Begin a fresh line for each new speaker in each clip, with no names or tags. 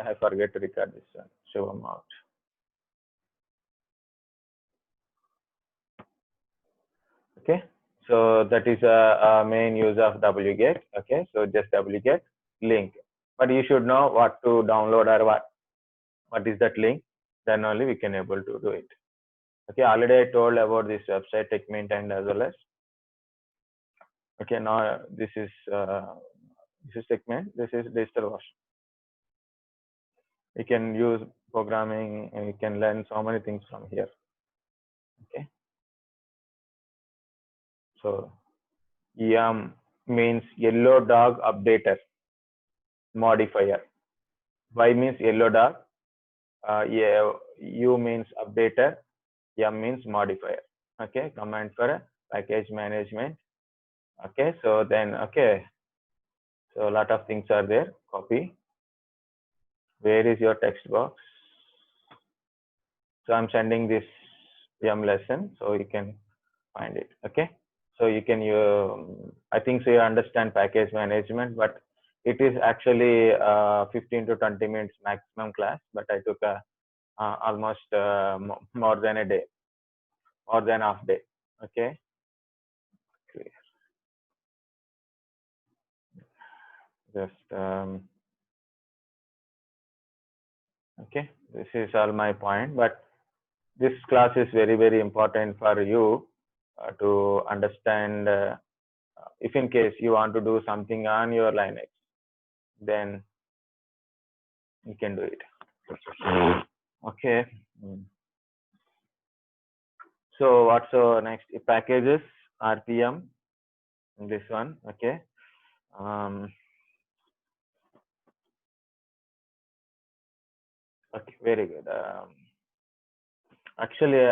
I forget to record this one. Show them out. Okay, so that is a main use of wget. Okay, so just wget link, but you should know what to download or what is that link, then only we can able to do it. Okay, already I told about this website TechMint and as well as. Okay, now this is TechMint, this is DigitalOcean. You can use programming and you can learn so many things from here. Okay, so yum means yellow dog updater modifier. Y means yellow dog, yeah, U means updater, yum means modifier. Okay, command for package management. Okay, so then okay, so a lot of things are there. Copy. Where is your text box? So I'm sending this yum lesson so you can find it. Okay, so you can I think so you understand package management, but it is actually 15 to 20 minutes maximum class, but I took almost more than a day, more than half day. Okay, just okay, this is all my point, but this class is very important for you to understand. If in case you want to do something on your Linux, then you can do it. Okay. So what's next? Packages, RPM, this one. Okay. Okay, very good. Actually,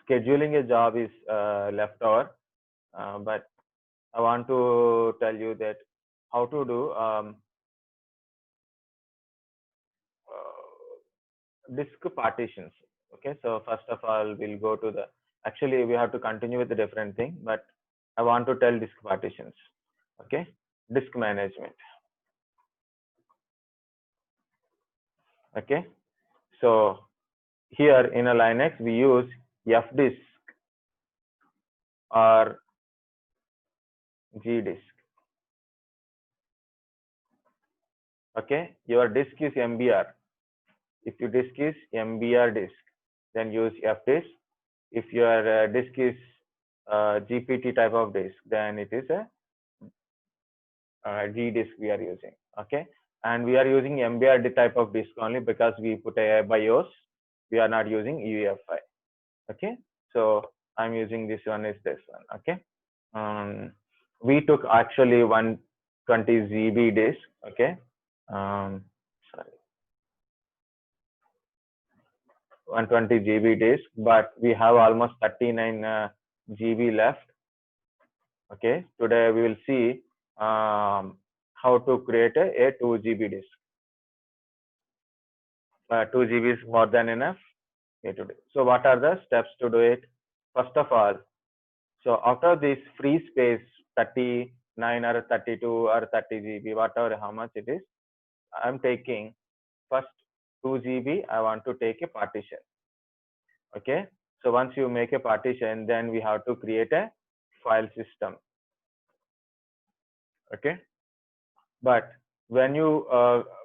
scheduling a job is left over, but I want to tell you that how to do disk partitions. Okay, so first of all, we'll go to the, actually we have to continue with a different thing, but I want to tell disk partitions. Okay, disk management. Okay, so here in a Linux we use fdisk or gdisk. Okay, your disk is MBR. If your disk is MBR disk, then use fdisk. If your disk is GPT type of disk, then it is a gdisk we are using. Okay, and we are using MBR type of disk only because we put a BIOS. We are not using UEFI. Okay, so I'm using this one is this one. Okay, we took actually 120 GB disk. Okay, sorry, 120 GB disk, but we have almost 39 GB left. Okay, today we will see how to create a 2 GB disk. 2 GB is more than enough. Today. So what are the steps to do it? First of all, so after this free space 39 or 32 or 30 GB, whatever how much it is, I'm taking first 2 GB. I want to take a partition. Okay, so once you make a partition, then we have to create a file system. Okay, but when you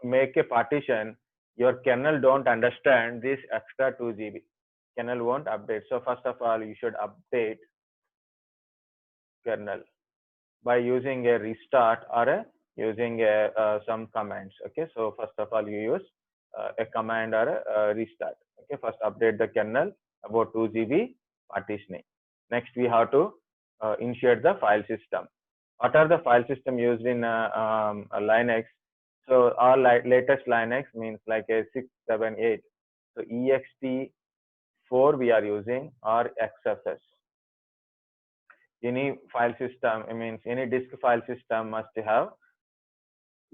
make a partition, your kernel don't understand this extra 2 GB. Kernel won't update. So first of all, you should update kernel by using a restart or using some commands. Okay, so first of all, you use a command or a restart. Okay, first update the kernel about 2 GB partitioning. Next, we have to initiate the file system. What are the file system used in Linux? So our latest Linux means like a 6, 7, 8. So ext4 we are using or XFS. Any file system, I mean any disk file system must have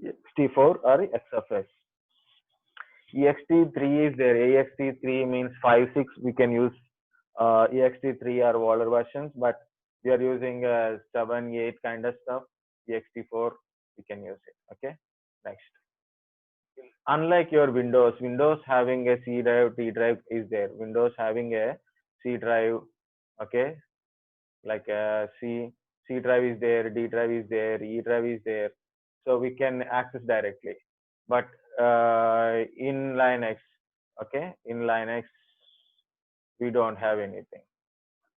ext4 or XFS. ext3 is there. ext3 means 5, 6. We can use ext3 or older versions, but we are using 7, 8 kind of stuff. ext4 we can use it. Okay, next. unlike your Windows having a C drive, D drive is there. Windows having a C drive, okay, like C drive is there, D drive is there, E drive is there, so we can access directly. But in Linux, okay, in Linux we don't have anything.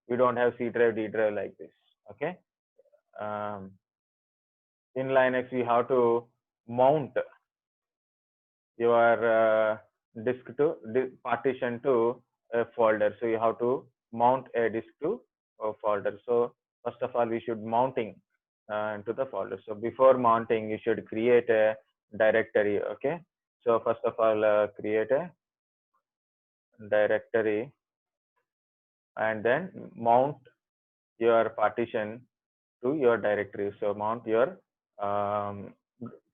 We don't have C drive, D drive like this. Okay, um, in Linux we have to mount your disk to partition to a folder. So you have to mount a disk to a folder. So first of all, we should mounting into the folder. So before mounting, you should create a directory. Okay. So first of all, create a directory and then mount your partition to your directory. So mount your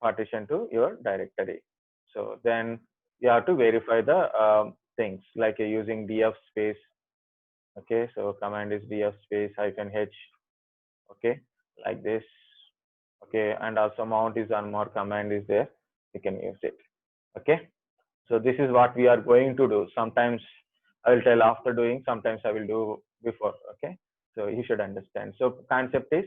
partition to your directory. So then you have to verify the things like using df space. Okay, so command is df space -h. Okay, like this. Okay, and also mount is one more command is there. You can use it. Okay, so this is what we are going to do. Sometimes I will tell after doing, sometimes I will do before. Okay, so you should understand. So concept is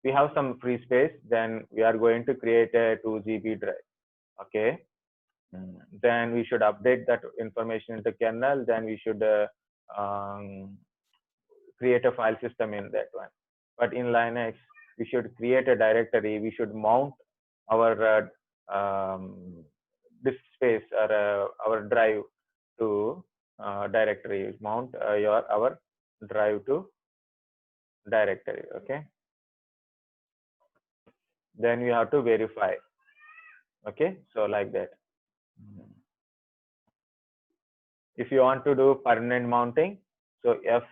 we have some free space, then we are going to create a 2 GB drive. Okay, then we should update that information into kernel. Then we should create a file system in that one. But in Linux, we should create a directory. We should mount our disk space or our drive to directory. Mount our drive to directory. Okay. Then we have to verify. Okay. So like that. If you want to do permanent mounting, so F.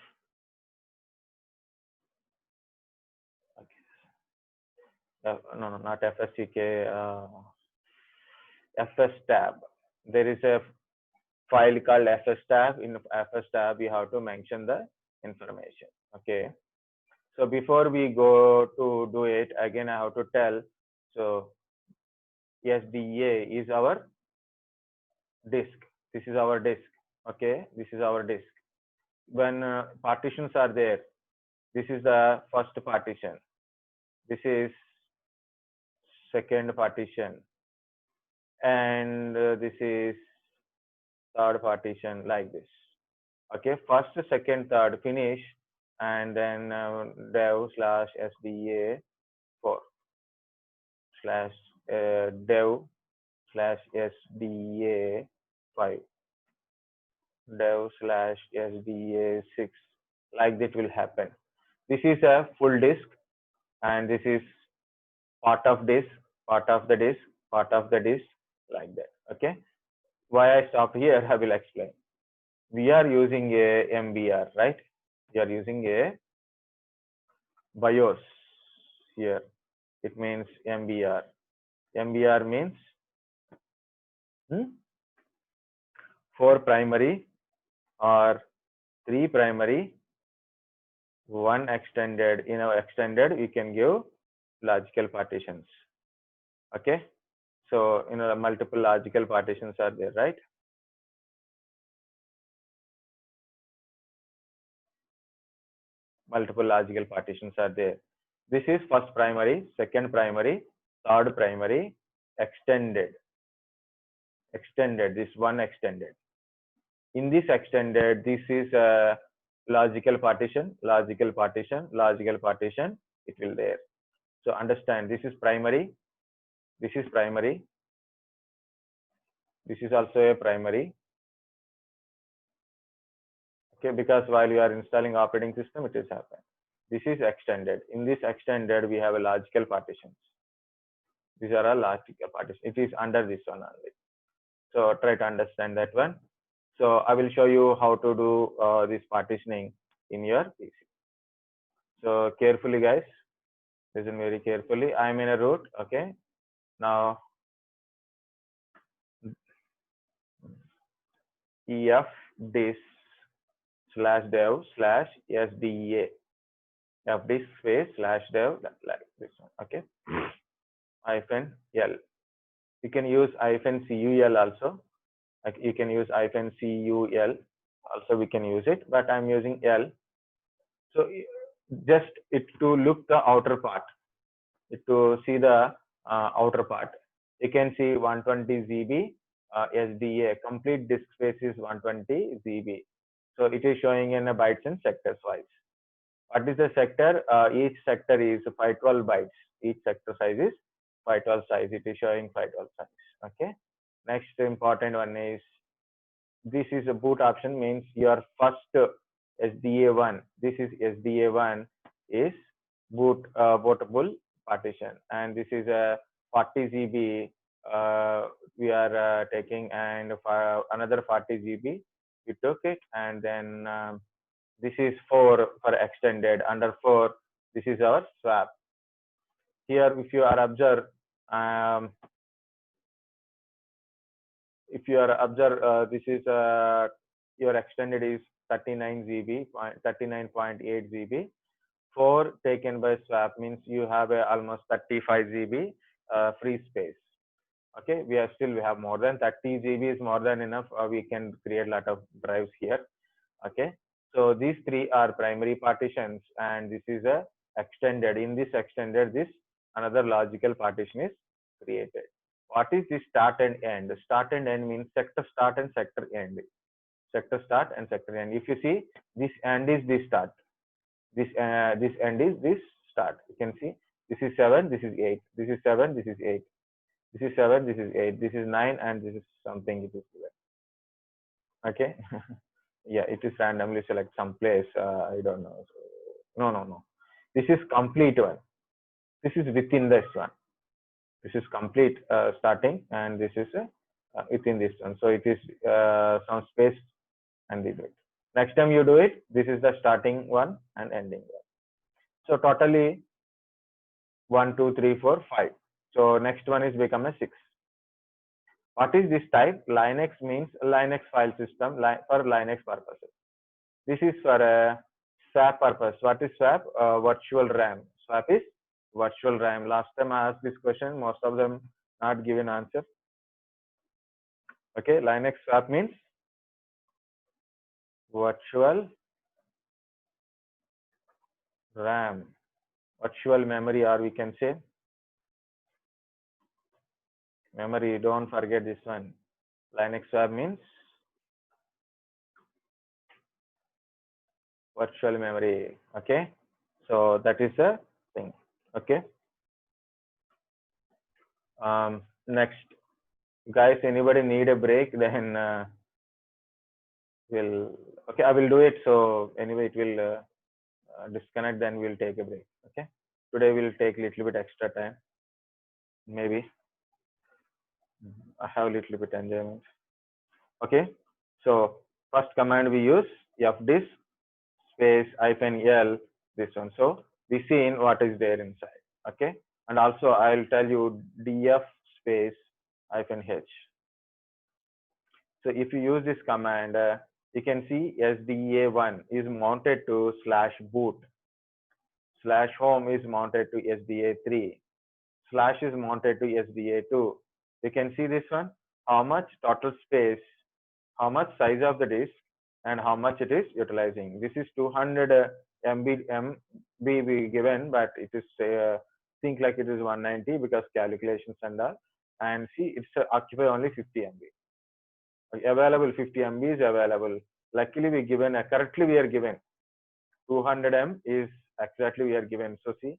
No, not FSCK. FS tab. There is a file called FS tab. In FS tab, you have to mention the information. Okay. So before we go to do it, again I have to tell. So SDA is our disk. This is our disk. Okay. This is our disk. When partitions are there, this is the first partition. This is second partition, and this is third partition, like this. Okay, first, second, third finish, and then dev slash SDA 4 slash dev slash SDA 5 dev slash SDA 6, like that will happen. This is a full disk, and this is part of disk, part of the disk, part of the disk, like that. Okay, why I stopped here, I will explain. We are using a MBR, right? We are using a BIOS here. It means MBR. MBR means 4 primary or 3 primary, 1 extended. In our extended, we can give logical partitions. Okay. So, multiple logical partitions are there, right? Multiple logical partitions are there. This is first primary, second primary, third primary, extended. Extended, this one extended. In this extended, this is a logical partition, logical partition, logical partition, it will there. So understand, this is primary, this is primary, this is also a primary. Okay, because while you are installing operating system, it is happening. This is extended. In this extended, we have a logical partitions. These are all logical partitions. It is under this one only. So try to understand that one. So I will show you how to do this partitioning in your PC. So carefully, guys, listen very carefully. I'm in a root. Okay. Now ef disk slash dev slash SDA. F disk space slash dev, like this one. Okay. -L. You can use -cul also. Like you can use -cul also. We can use it, but I'm using L. So just it to look the outer part, to see the outer part. You can see 120 GB SDA. Complete disk space is 120 GB. So it is showing in a bytes and sectors wise. What is the sector? Each sector is 512 bytes. Each sector size is 512 size. It is showing 512 size. Okay. Next important one is, this is a boot option, means your first SDA1. This is SDA1 is bootable partition, and this is a 40 GB. We are taking, and for another 40 GB we took it, and then this is 4 for extended. Under 4, this is our swap. Here, if you are observe, this is your extended is 39 GB, 39.8 GB. 4 taken by swap means you have almost 35 GB free space. Okay, we have more than 30 GB is more than enough. We can create a lot of drives here. Okay, so these 3 are primary partitions, and this is a extended. In this extended, this another logical partition is created. What is the start and end? Start and end means sector start and sector end. Sector start and sector end. If you see, this end is this start. This end is this start. You can see this is 7, this is 8. This is 7, this is 8. This is 7, this is 8. This is 9, and this is something. It is given. Okay. Yeah, it is randomly select some place. I don't know. So, no. This is complete one. This is within this one. This is complete starting, and this is within this one. So it is some space, and we do it. Next time you do it, this is the starting one and ending one. So totally 1, 2, 3, 4, 5. So next one is become a 6. What is this type? Linux means Linux file system for Linux purposes. This is for a swap purpose. What is swap? Virtual RAM. Swap is virtual RAM. Last time I asked this question, most of them not given answer. Okay, Linux swap means virtual RAM, virtual memory, or we can say memory. Don't forget this one. Linux swap means virtual memory. Okay, so that is a thing. Okay. Next, guys, anybody need a break? Then okay, I will do it. So anyway, it will disconnect. Then we'll take a break. Okay. Today we'll take a little bit extra time. Maybe I have a little bit enjoyment. Okay. So first command we use fdisk space -l, this one. So we see in what is there inside. Okay. And also I'll tell you df space -h. So if you use this command, you can see SDA1 is mounted to /boot, /home is mounted to SDA3, / is mounted to SDA2. You can see this one, how much total space, how much size of the disk, and how much it is utilizing. This is 200 MB we given, but it is think like it is 190 because calculations and all. And see, it's occupy only 50 MB. Available 50 MB is available. Luckily we given, correctly we are given 200 M is exactly we are given. So see,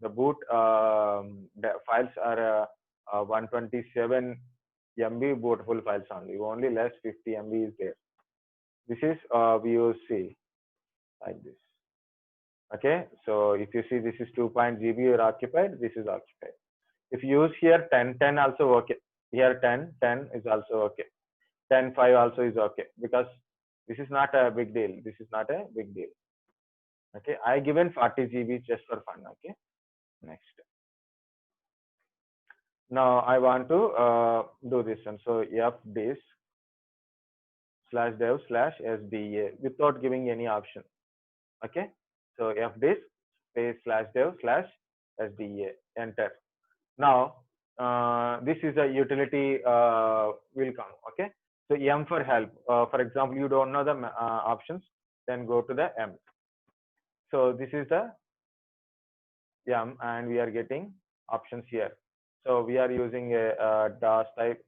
the boot the files are 127 MB bootable files only less 50 MB is there. This is we use C like this. Okay, so if you see this is 2.0 GB are occupied, this is occupied. If you use here 10 also okay. Here 10 is also okay. 10.5 also is okay, because this is not a big deal. This is not a big deal. Okay, I given 40 GB just for fun. Okay, next. Now I want to do this one. So fdisk /dev/SDA without giving any option. Okay, so fdisk space /dev/SDA, enter. Now this is a utility will come. Okay, so M for help. For example, you don't know the options, then go to the M. So this is the M, and we are getting options here. So we are using a DOS type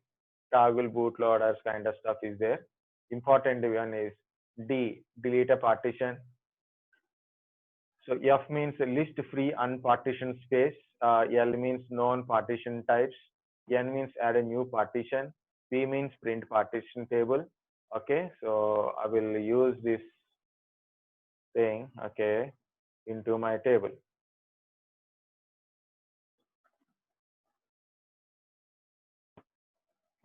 toggle bootloaders kind of stuff is there. Important one is D, delete a partition. So F means list free unpartitioned space. L means known partition types. N means add a new partition. P means print partition table. Okay, so I will use this thing, okay, into my table.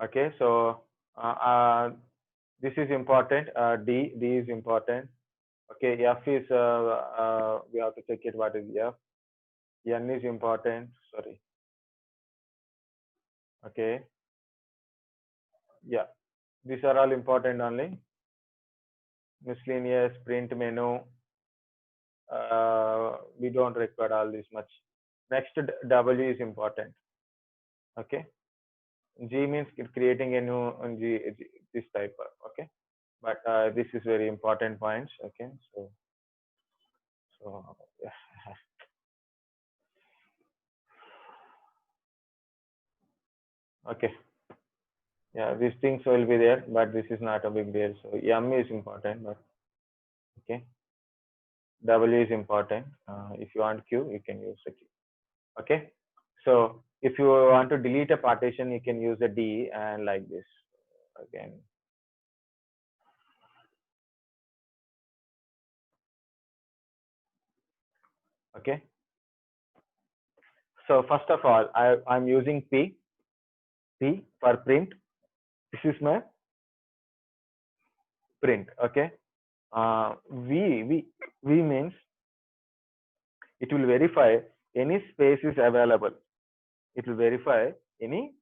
Okay, so this is important. D is important. Okay, F is we have to check it. What is F? N is important. Sorry. Okay. Yeah, these are all important only. Miscellaneous, print menu. We don't require all this much. Next, W is important. Okay. G means creating a new this type of, okay. But this is very important points. Okay. So yeah. Okay. Yeah, these things will be there, but this is not a big deal. So M is important, but okay. W is important. If you want Q, you can use the Q. Okay. So if you want to delete a partition, you can use a D and like this again. Okay. So first of all, I'm using P for print. This is my print. Okay. V means it will verify any space is available. It will verify any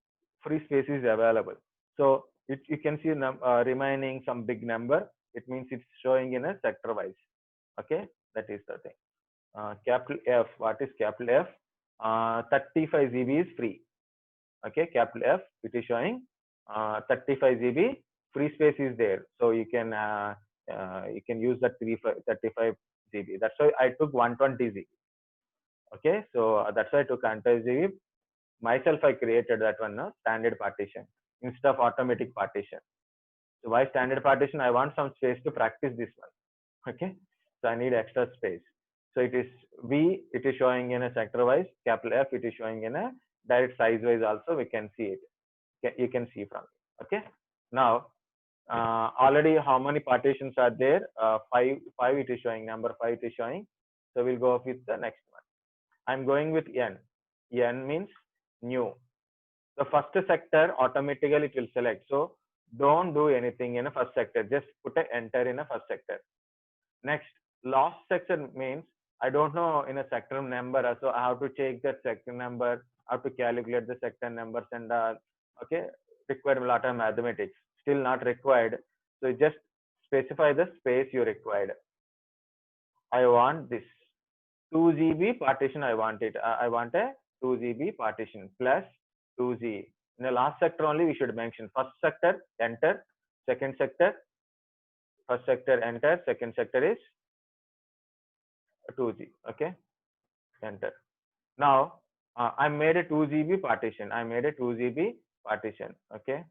free space is available. So you can see remaining some big number. It means it's showing in a sector wise. Okay, that is the thing. Capital F. What is capital F? 35 GB is free. Okay, capital F. It is showing 35 GB free space is there. So you can use that 35 GB. That's why I took 120 GB. Okay, so that's why I took 120 GB. Myself, I created that one standard partition instead of automatic partition. So why standard partition? I want some space to practice this one. Okay, so I need extra space. So it is V, it is showing in a sector wise. Capital F, it is showing in a direct size wise also. We can see it. You can see from it. Okay. Now, already how many partitions are there? Five it is showing. Number 5 it is showing. So we'll go with the next one. I'm going with N. N means new. The first sector automatically it will select. So don't do anything in a first sector. Just put an enter in a first sector. Next, last sector means I don't know in a sector number. So I have to check that sector number. I have to calculate the sector numbers and okay, required a lot of mathematics. Still not required. So just specify the space you required. I want this 2 GB partition. I want it. I want a 2 GB partition plus 2G. In the last sector only we should mention first sector enter, second sector, first sector enter, second sector is 2G. Okay, enter. Now I made a 2 GB partition. I made a 2 GB partition. Okay.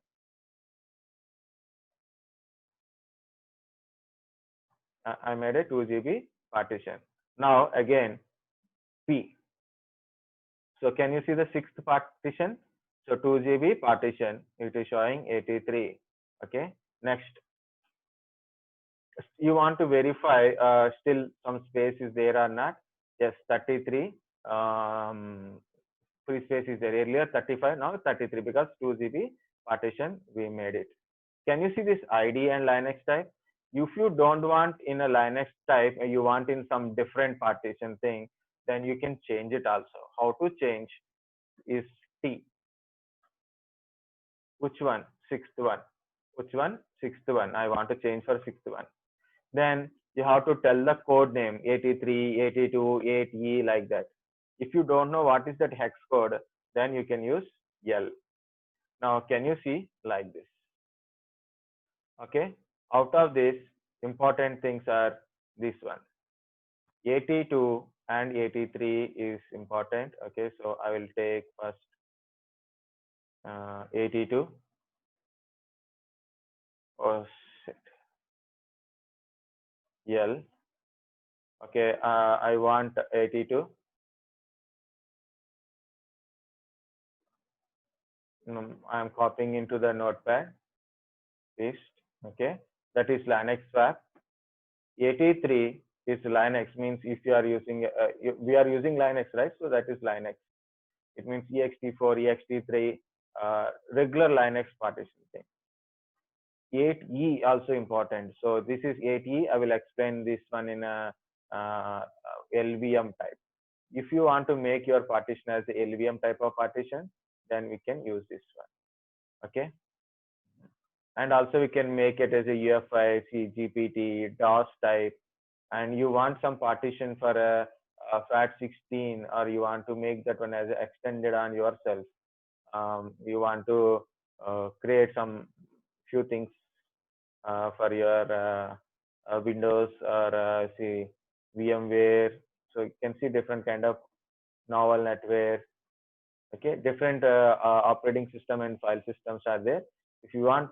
I made a 2 GB partition. Now again P. So can you see the sixth partition? So 2 GB partition, it is showing 83. Okay. Next, you want to verify still some space is there or not. Yes, 33 free space is there. Earlier 35, now 33 because 2 GB partition we made it. Can you see this ID and Linux type? If you don't want in a Linux type, you want in some different partition thing, then you can change it also. How to change is T. Which one? Sixth one. Which one? Sixth one. I want to change for sixth one. Then you have to tell the code name 83, 82, 8E like that. If you don't know what is that hex code, then you can use L. Now can you see like this? Okay. Out of this, important things are this one. 82 and 83 is important. Okay, so I will take first 82. Oh shit. L. Okay, I want 82. I am copying into the notepad. Paste. Okay, that is Linux swap. 83 is Linux, means if you are using we are using Linux, right? So that is Linux. It means ext4, ext3, regular Linux partition thing. 8E also important. So this is 8E. I will explain this one in a LVM type. If you want to make your partition as the LVM type of partition, then we can use this one. Okay. And also we can make it as a UEFI, GPT, DOS type. And you want some partition for a FAT16, or you want to make that one as extended on yourself. You want to create some few things for your Windows or see VMware. So you can see different kind of novel NetWare. Okay, different operating system and file systems are there. If you want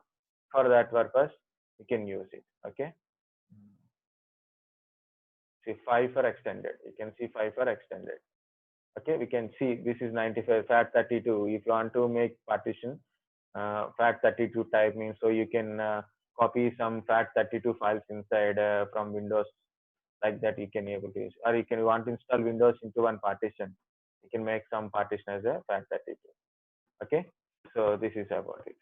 for that purpose, you can use it. Okay. See 5 for extended. You can see 5 for extended. Okay, we can see this is 95 FAT32. If you want to make partition FAT32 type, means so you can copy some FAT32 files inside from Windows, like that you can able to use, or you can want to install Windows into one partition. You can make some partition as a FAT32. Okay, so this is about it.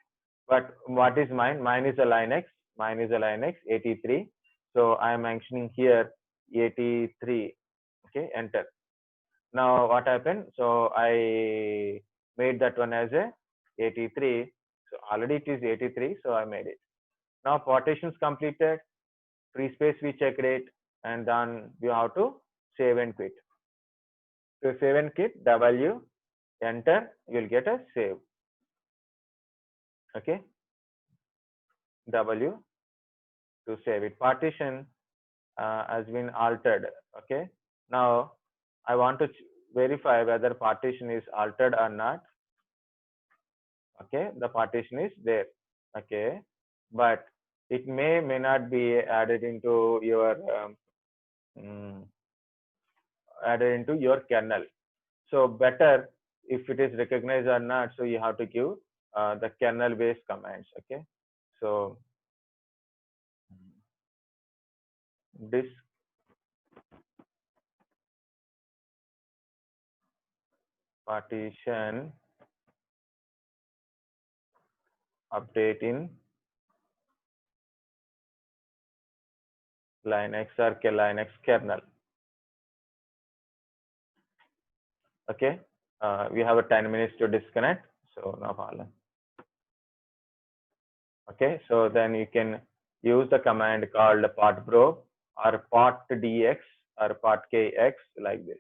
But what is mine? Mine is a Linux. Mine is a Linux 83. So I am mentioning here 83. Okay, enter. Now what happened? So I made that one as a 83. So already it is 83. So I made it. Now partitions completed. Free space we checked it, and then you have to save and quit. So save and quit, W, enter, you will get a save. Okay, W to save it. Partition has been altered. Okay, now I want to verify whether partition is altered or not. Okay, the partition is there. Okay, but it may not be added into your kernel. So better if it is recognized or not. So you have to give the kernel based commands. Okay, so disk partition update in Linux or Linux kernel. Okay, we have a 10 minutes to disconnect, so no problem. Okay, so then you can use the command called partprobe or partdx or partkx, like this.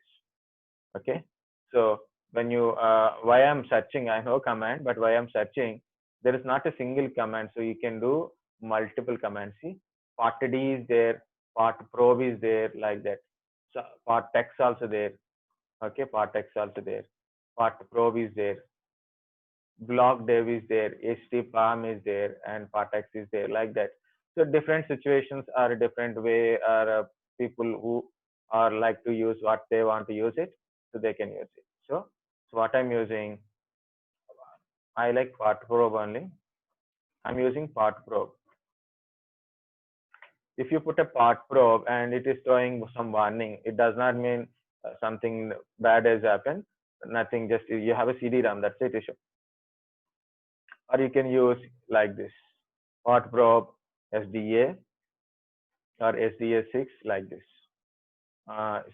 Okay, so when you why I'm searching, I know command, but why I'm searching, there is not a single command, so you can do multiple commands. See, partd is there, partprobe is there, like that. So partx also there. Okay, partx also there, partprobe is there, blockdev is there, htpalm is there, and partx is there, like that. So different situations are a different way, or people who are like to use what they want to use it, so they can use it. So what I'm using, I like partprobe only. I'm using partprobe. If you put a partprobe and it is showing some warning, it does not mean something bad has happened. Nothing, just you have a CD-ROM, that's it. Or you can use like this, partprobe SDA or SDA6, like this.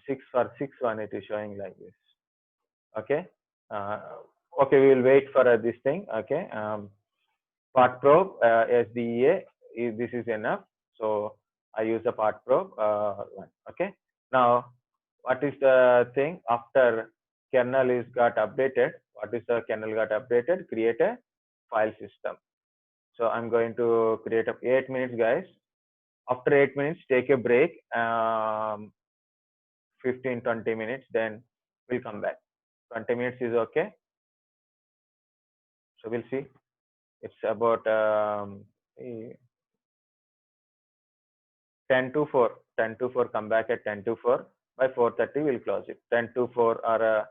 6 for 6 one, it is showing like this. Okay. Okay, we will wait for this thing. Okay. Partprobe SDA, this is enough. So I use the partprobe one. Okay. Now, what is the thing after kernel is got updated. What is the kernel got updated? Create a file system. So I'm going to create a 8 minutes, guys. After 8 minutes, take a break, 15-20 minutes, then we'll come back. 20 minutes is okay. So we'll see. It's about 10 to 4. 10 to 4, come back at 10 to 4. By 4:30, we'll close it. 10 to 4 are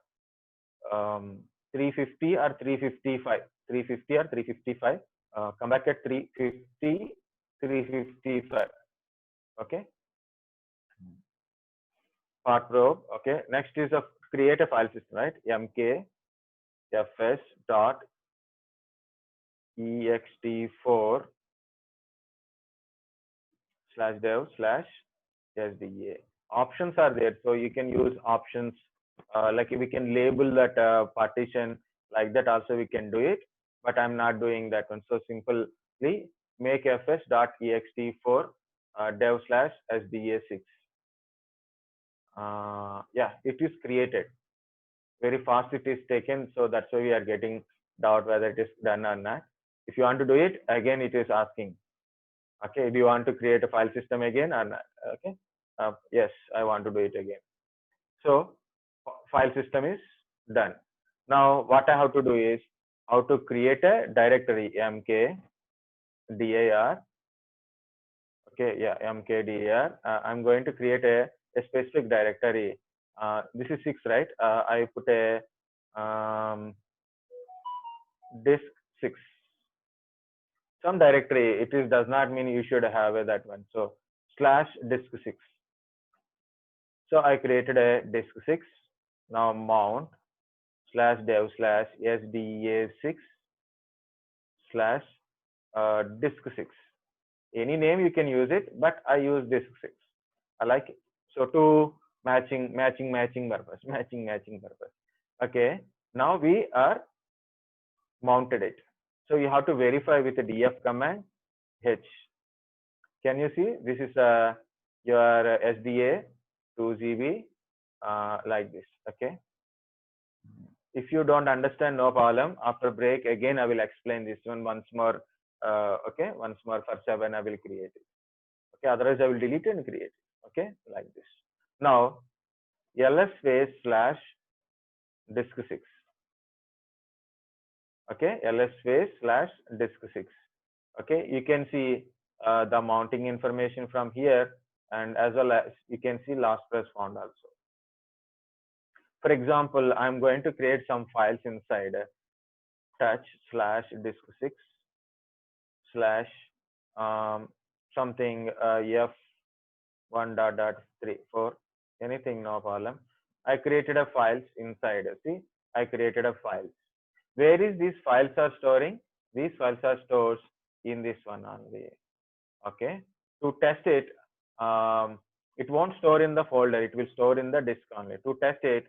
350 or 355. 350 or 355. Come back at 350, 355. Okay. Part probe. Okay. Next is a create a file system, right? mkfs.ext4/dev/sda. Options are there, so you can use options. Like we can label that partition like that. Also, we can do it, but I'm not doing that one. So simply make fs.ext4/dev/sda6. Yeah, it is created. Very fast it is taken, so that's why we are getting doubt whether it is done or not. If you want to do it again, it is asking, okay, do you want to create a file system again or not? Okay, yes, I want to do it again. So file system is done. Now what I have to do is how to create a directory, mkdir. Okay, yeah, mkdir. I'm going to create a specific directory. This is 6, right? I put a disk 6, some directory. It is does not mean you should have that one. So /disk6. So I created a disk 6. Now mount /dev/sda6/disk6. Any name you can use it, but I use disk 6. I like it. So to matching purpose, matching purpose. Okay. Now we are mounted it. So you have to verify with the df command h. Can you see? This is your SDA 2 GB like this. Okay. If you don't understand, no problem. After break, again I will explain this one once more. Okay, once more for 7 I will create it. Okay, otherwise I will delete and create it. Okay, like this. Now ls space/disk6. Okay, ls space/disk6. Okay, you can see the mounting information from here, and as well as you can see last press found also. For example, I'm going to create some files inside touch/disk6/something f1.3.4, anything, no problem. I created a files inside. See, I created a files. Where is these files are storing? These files are stored in this one only. Okay. To test it, it won't store in the folder. It will store in the disk only. To test it,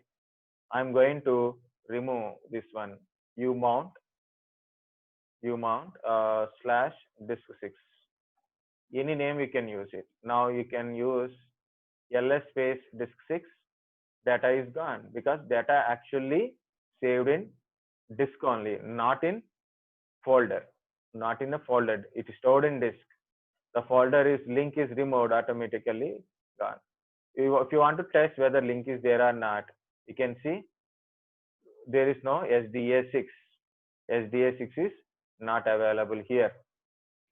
I'm going to remove this one. umount /disk6. Any name you can use it. Now you can use ls space disk6. Data is gone because data actually saved in disk only, not in folder. Not in a folder. It is stored in disk. The folder is link is removed, automatically gone. If you want to test whether link is there or not, you can see there is no SDA6. SDA6 is not available here.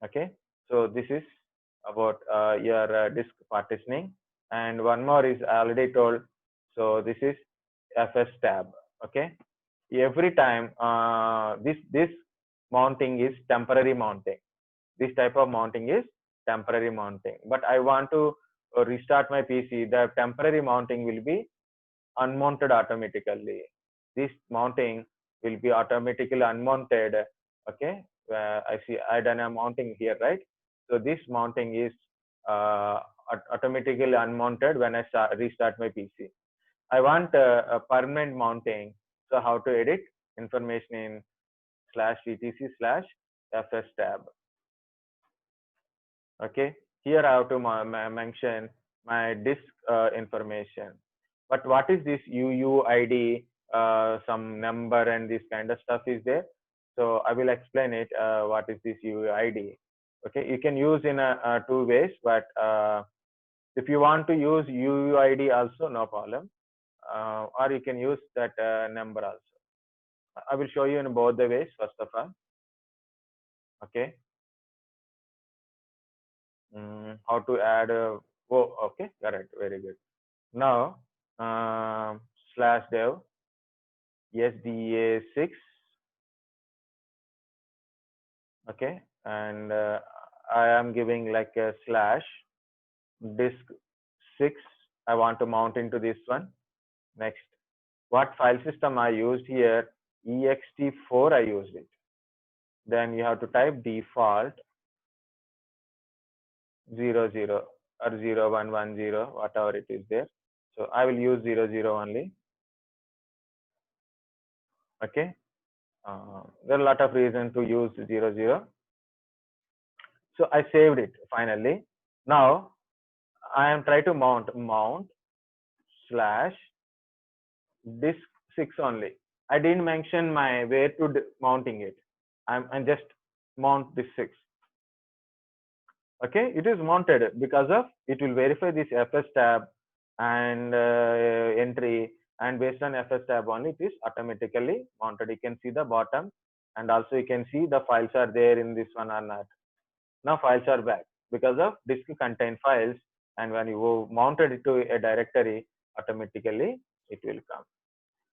Okay, so this is about your disk partitioning, and one more is already told. So this is fs tab. Okay, every time this mounting is temporary mounting. This type of mounting is temporary mounting, but I want to restart my PC. The temporary mounting will be unmounted automatically. This mounting will be automatically unmounted. Okay, I see I done a mounting here, right? So this mounting is automatically unmounted when I restart my PC. I want a permanent mounting. So how to edit? Information in /etc/fs tab. Okay, here I have to mention my disk information. But what is this UUID some number and this kind of stuff is there. So I will explain it. What is this UUID? Okay, you can use in two ways, but if you want to use UUID also, no problem, or you can use that number also. I will show you in both the ways. First of all, okay, how to add. Oh, okay, correct, very good. Now, /dev SDA6, okay, and I am giving like a /disk6. I want to mount into this one. Next, what file system I used here? ext4 I used it. Then you have to type default 00 or 0110, whatever it is there. So I will use 00 only. Okay. There are a lot of reasons to use 00. So I saved it finally. Now I am trying to mount /disk6 only. I didn't mention my where to mounting it. I'm just mount this 6. Okay, it is mounted because of it will verify this FS tab and entry, and based on FS tab only it is automatically mounted. You can see the bottom, and also you can see the files are there in this one or not. Now files are back because of disk contain files, and when you mounted it to a directory, automatically it will come.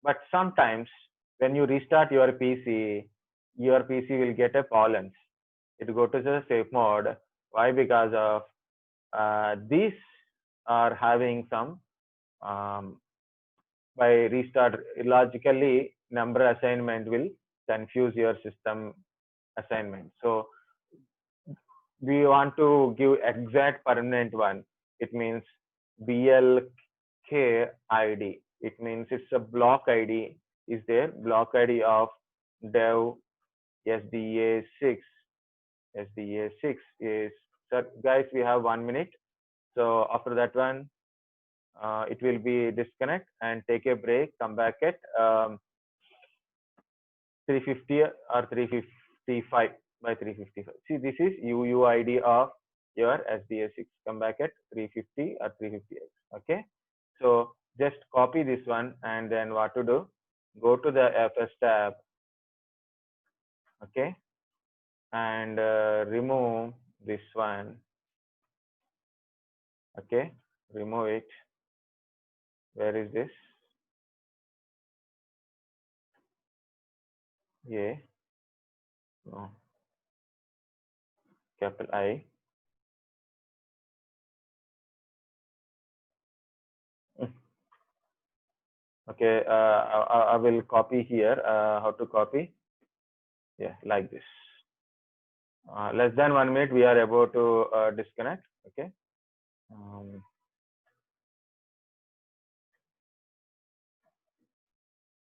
But sometimes when you restart your PC will get a pause. It go to the safe mode. Why? Because of these are having some by restart, logically number assignment will confuse your system assignment. So we want to give exact permanent one. It means BLK ID. It means it's a block ID is there, block ID of dev SDA6. SDA6 is, sir, guys, we have 1 minute. So after that one, it will be disconnect and take a break, come back at 350 or 355 by 355. See, this is UUID of your SDA6. Come back at 350 or 358. Okay. So just copy this one, and then what to do? Go to the FS tab. Okay. And remove this one. Okay. Remove it. Where is this? Yeah. No. Capital I. Okay, I will copy here. How to copy? Yeah, like this. Less than 1 minute, we are about to disconnect. Okay.